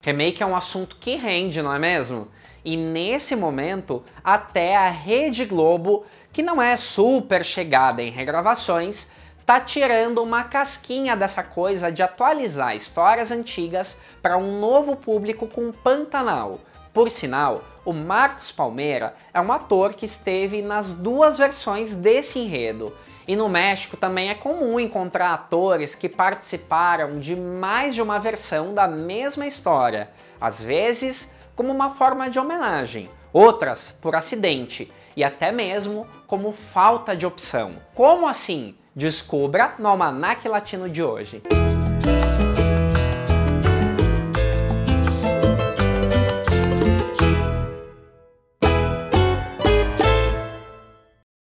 Remake é um assunto que rende, não é mesmo? E nesse momento, até a Rede Globo, que não é super chegada em regravações, tá tirando uma casquinha dessa coisa de atualizar histórias antigas para um novo público com Pantanal. Por sinal, o Marcos Palmeira é um ator que esteve nas duas versões desse enredo. E no México também é comum encontrar atores que participaram de mais de uma versão da mesma história, às vezes como uma forma de homenagem, outras por acidente e até mesmo como falta de opção. Como assim? Descubra no Almanaque Latino de hoje.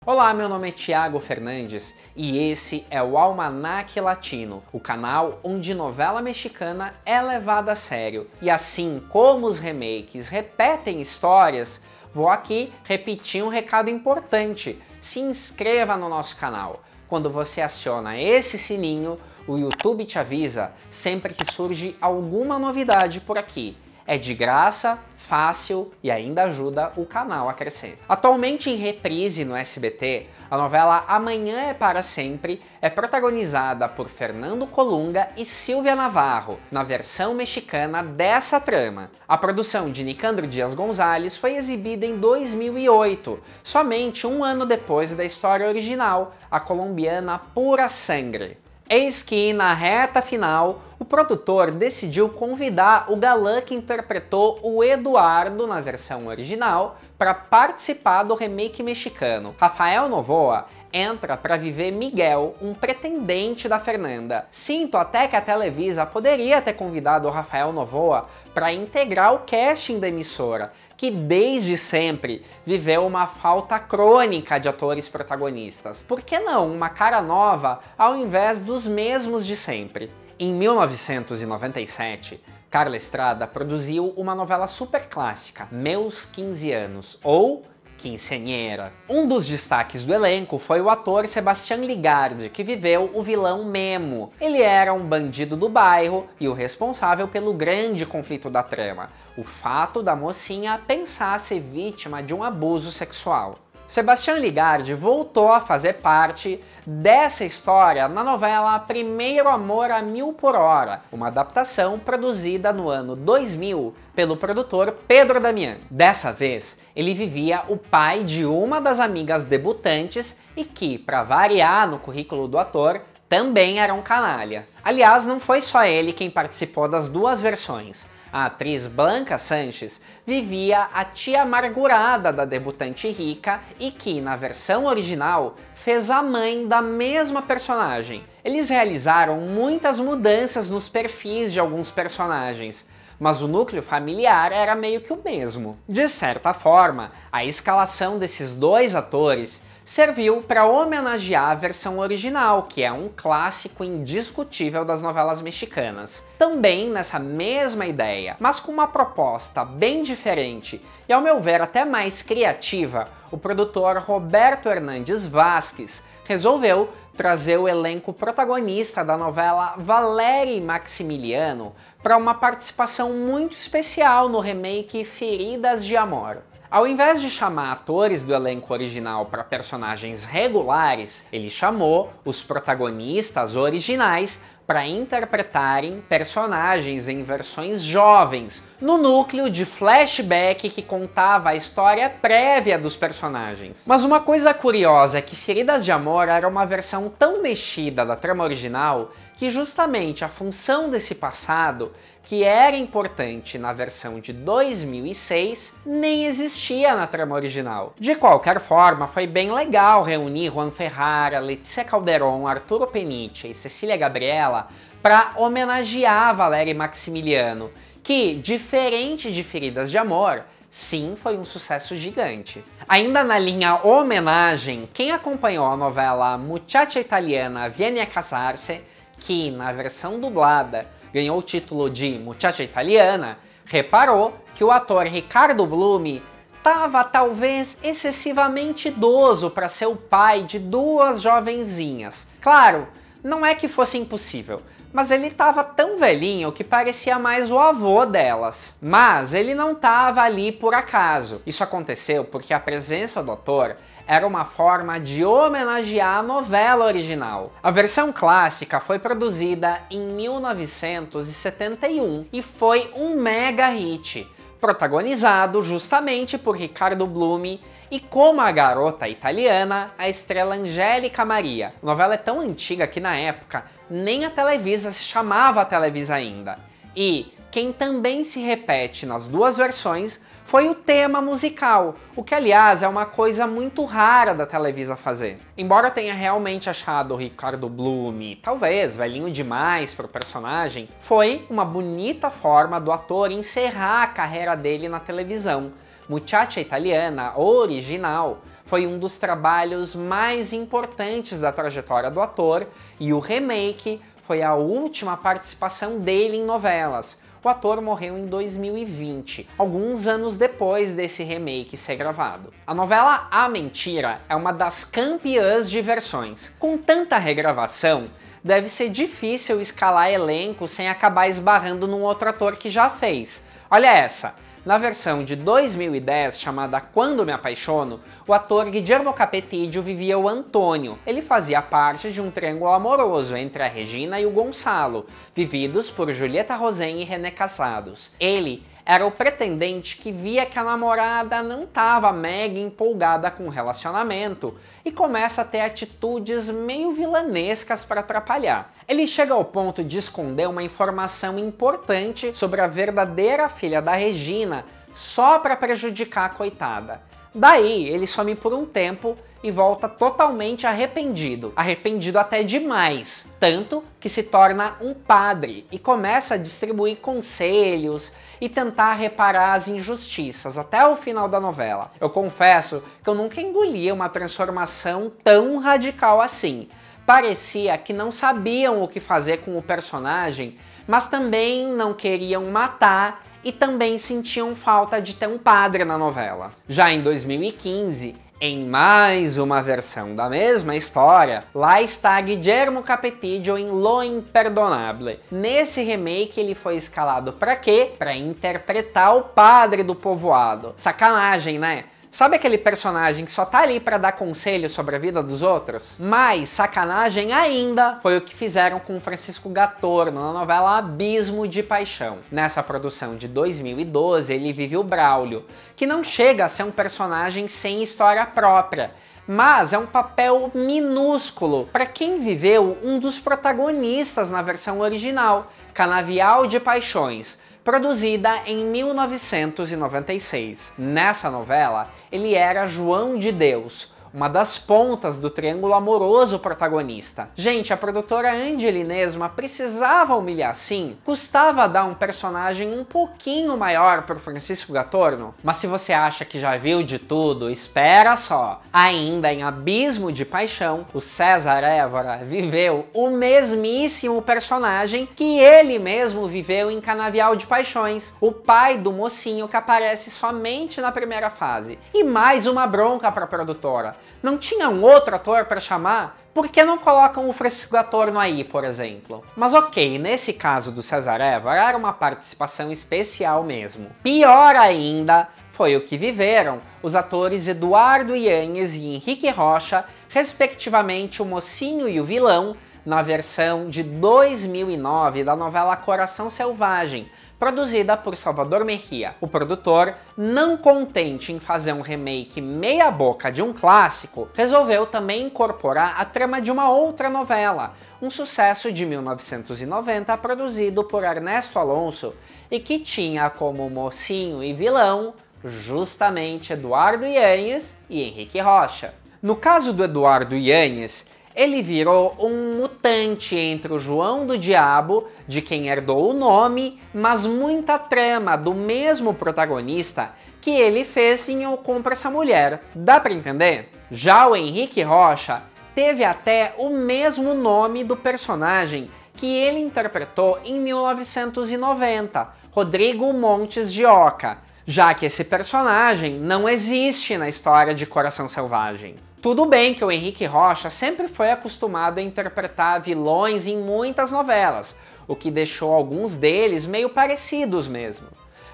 Olá, meu nome é Thiago Fernandes e esse é o Almanaque Latino, o canal onde novela mexicana é levada a sério. E assim como os remakes repetem histórias, vou aqui repetir um recado importante. Se inscreva no nosso canal. Quando você aciona esse sininho, o YouTube te avisa sempre que surge alguma novidade por aqui. É de graça, fácil e ainda ajuda o canal a crescer. Atualmente em reprise no SBT, a novela Amanhã é para Sempre é protagonizada por Fernando Colunga e Silvia Navarro, na versão mexicana dessa trama. A produção de Nicandro Dias Gonzalez foi exibida em 2008, somente um ano depois da história original, a colombiana Pura Sangre. Eis que, na reta final, o produtor decidiu convidar o galã que interpretou o Eduardo na versão original para participar do remake mexicano. Rafael Novoa entra para viver Miguel, um pretendente da Fernanda. Sinto até que a Televisa poderia ter convidado o Rafael Novoa para integrar o casting da emissora, que desde sempre viveu uma falta crônica de atores protagonistas. Por que não uma cara nova ao invés dos mesmos de sempre? Em 1997, Carla Estrada produziu uma novela super clássica, Meus 15 Anos, ou Quinceañera. Um dos destaques do elenco foi o ator Sebastián Ligarde, que viveu o vilão Memo. Ele era um bandido do bairro e o responsável pelo grande conflito da trama, o fato da mocinha pensar ser vítima de um abuso sexual. Sebastián Ligarde voltou a fazer parte dessa história na novela Primeiro Amor a Mil por Hora, uma adaptação produzida no ano 2000 pelo produtor Pedro Damián. Dessa vez, ele vivia o pai de uma das amigas debutantes e que, para variar no currículo do ator, também era um canalha. Aliás, não foi só ele quem participou das duas versões. A atriz Blanca Sanches vivia a tia amargurada da debutante rica e que, na versão original, fez a mãe da mesma personagem. Eles realizaram muitas mudanças nos perfis de alguns personagens, mas o núcleo familiar era meio que o mesmo. De certa forma, a escalação desses dois atores serviu para homenagear a versão original, que é um clássico indiscutível das novelas mexicanas. Também nessa mesma ideia, mas com uma proposta bem diferente e, ao meu ver, até mais criativa, o produtor Roberto Hernandes Vázquez resolveu trazer o elenco protagonista da novela Valéria e Maximiliano para uma participação muito especial no remake Feridas de Amor. Ao invés de chamar atores do elenco original para personagens regulares, ele chamou os protagonistas originais para interpretarem personagens em versões jovens, no núcleo de flashback que contava a história prévia dos personagens. Mas uma coisa curiosa é que Feridas de Amor era uma versão tão mexida da trama original que justamente a função desse passado, que era importante na versão de 2006, nem existia na trama original. De qualquer forma, foi bem legal reunir Juan Ferrara, Letícia Calderón, Arturo Peniche e Cecília Gabriela para homenagear Valéria e Maximiliano, que, diferente de Feridas de Amor, sim, foi um sucesso gigante. Ainda na linha homenagem, quem acompanhou a novela Muchacha Italiana Viene a Casarse, que na versão dublada ganhou o título de Muchacha Italiana, reparou que o ator Ricardo Blume estava talvez excessivamente idoso para ser o pai de duas jovenzinhas. Claro, não é que fosse impossível, mas ele estava tão velhinho que parecia mais o avô delas. Mas ele não estava ali por acaso. Isso aconteceu porque a presença do ator era uma forma de homenagear a novela original. A versão clássica foi produzida em 1971 e foi um mega hit, protagonizado justamente por Ricardo Blume e como a garota italiana, a estrela Angélica Maria. A novela é tão antiga que na época nem a Televisa se chamava Televisa ainda. E quem também se repete nas duas versões foi o tema musical, o que aliás é uma coisa muito rara da Televisa fazer. Embora eu tenha realmente achado o Ricardo Blume, talvez velhinho demais para o personagem, foi uma bonita forma do ator encerrar a carreira dele na televisão. Muchacha Italiana, original, foi um dos trabalhos mais importantes da trajetória do ator e o remake foi a última participação dele em novelas. O ator morreu em 2020, alguns anos depois desse remake ser gravado. A novela A Mentira é uma das campeãs de versões. Com tanta regravação, deve ser difícil escalar elenco sem acabar esbarrando num outro ator que já fez. Olha essa! Na versão de 2010, chamada Quando Me Apaixono, o ator Guillermo Capetillo vivia o Antônio. Ele fazia parte de um triângulo amoroso entre a Regina e o Gonçalo, vividos por Julieta Rosen e René Casados. Ele era o pretendente que via que a namorada não estava mega empolgada com o relacionamento e começa a ter atitudes meio vilanescas para atrapalhar. Ele chega ao ponto de esconder uma informação importante sobre a verdadeira filha da Regina só para prejudicar a coitada. Daí ele some por um tempo e volta totalmente arrependido. Arrependido até demais. Tanto que se torna um padre e começa a distribuir conselhos e tentar reparar as injustiças até o final da novela. Eu confesso que eu nunca engoli uma transformação tão radical assim. Parecia que não sabiam o que fazer com o personagem, mas também não queriam matar e também sentiam falta de ter um padre na novela. Já em 2015, em mais uma versão da mesma história, lá está Guillermo Capetillo em Lo Imperdonable. Nesse remake ele foi escalado pra quê? Pra interpretar o padre do povoado. Sacanagem, né? Sabe aquele personagem que só tá ali pra dar conselho sobre a vida dos outros? Mas sacanagem ainda foi o que fizeram com Francisco Gatorno na novela Abismo de Paixão. Nessa produção de 2012 ele vive o Braulio, que não chega a ser um personagem sem história própria, mas é um papel minúsculo para quem viveu um dos protagonistas na versão original, Canavial de Paixões, produzida em 1996. Nessa novela, ele era João de Deus, uma das pontas do triângulo amoroso protagonista. Gente, a produtora Angeli Nesma precisava humilhar assim? Custava dar um personagem um pouquinho maior pro Francisco Gatorno? Mas se você acha que já viu de tudo, espera só! Ainda em Abismo de Paixão, o César Évora viveu o mesmíssimo personagem que ele mesmo viveu em Canavial de Paixões, o pai do mocinho que aparece somente na primeira fase. E mais uma bronca pra produtora. Não tinha um outro ator para chamar? Por que não colocam o Francisco Gatorno aí, por exemplo? Mas ok, nesse caso do César Évora era uma participação especial mesmo. Pior ainda foi o que viveram os atores Eduardo Yanez e Henrique Rocha, respectivamente o mocinho e o vilão, na versão de 2009 da novela Coração Selvagem, produzida por Salvador Mejia. O produtor, não contente em fazer um remake meia boca de um clássico, resolveu também incorporar a trama de uma outra novela, um sucesso de 1990 produzido por Ernesto Alonso e que tinha como mocinho e vilão justamente Eduardo Yanez e Henrique Rocha. No caso do Eduardo Yanez, ele virou um mutante entre o João do Diabo, de quem herdou o nome, mas muita trama do mesmo protagonista que ele fez em Eu Compro Essa Mulher. Dá pra entender? Já o Henrique Rocha teve até o mesmo nome do personagem que ele interpretou em 1990, Rodrigo Montes de Oca, já que esse personagem não existe na história de Coração Selvagem. Tudo bem que o Henrique Rocha sempre foi acostumado a interpretar vilões em muitas novelas, o que deixou alguns deles meio parecidos mesmo.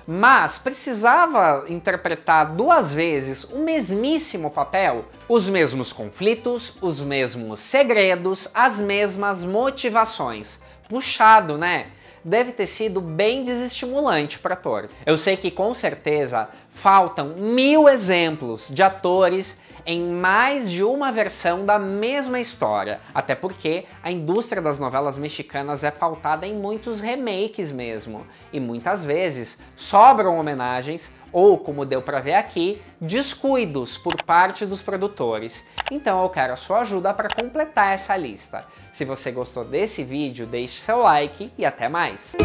Mas precisava interpretar 2 vezes o mesmíssimo papel? Os mesmos conflitos, os mesmos segredos, as mesmas motivações. Puxado, né? Deve ter sido bem desestimulante para ator. Eu sei que com certeza faltam 1000 exemplos de atores em mais de uma versão da mesma história, até porque a indústria das novelas mexicanas é pautada em muitos remakes mesmo, e muitas vezes sobram homenagens ou, como deu pra ver aqui, descuidos por parte dos produtores. Então eu quero a sua ajuda para completar essa lista. Se você gostou desse vídeo, deixe seu like e até mais!